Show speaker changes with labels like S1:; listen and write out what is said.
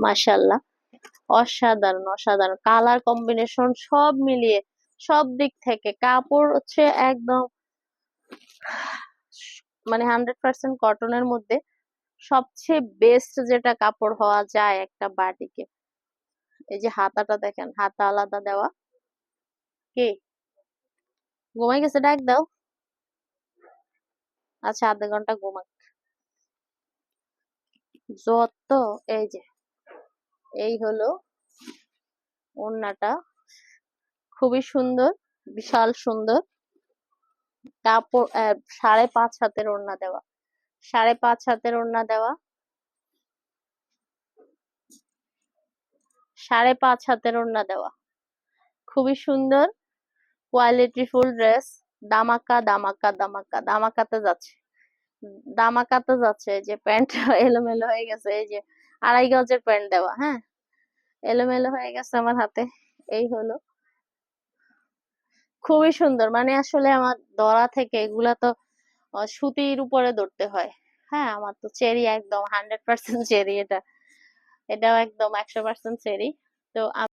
S1: মাশাআল্লাহ, অসাধারণ অসাধারণ কালার কম্বিনেশন সব মিলিয়ে, সব দিক থেকে কাপড় হচ্ছে একদম মানে 100% কটনের মধ্যে সবচেয়ে বেস্ট যেটা কাপড় হওয়া যায় একটা বাটিকে। এই যে হাতাটা দেখেন, হাতা আলাদা দেওয়া। কি ঘুমাই গেছে? ডাক দাও। আচ্ছা, আধা ঘন্টা ঘুমাক। যত এই যে এই হলো ওড়নাটা, খুবই সুন্দর, বিশাল সুন্দর কাপড়। 5.5 হাতের ওড়না দেওয়া, 5.5 হাতের ওড়না দেওয়া, 5.5 হাতের ওড়না দেওয়া, খুবই সুন্দর কোয়ালিটি ফুল ড্রেস। দামাকা দামাকা দামাকা দামাকাতে যাচ্ছে, দামাকাতে যাচ্ছে। এই যে প্যান্ট এলোমেলো হয়ে গেছে, এই যে 2.5 গজের প্যান্ট দেওয়া, হ্যাঁ এলোমেলো হয়ে গেছে আমার হাতে। এই হলো খুবই সুন্দর, মানে আসলে আমার ধরা থেকে এগুলা তো সুতির উপরে ধরতে হয়। হ্যাঁ, আমার তো চেরি একদম 100% চেরি, এটাও একদম 100% চেরি। তো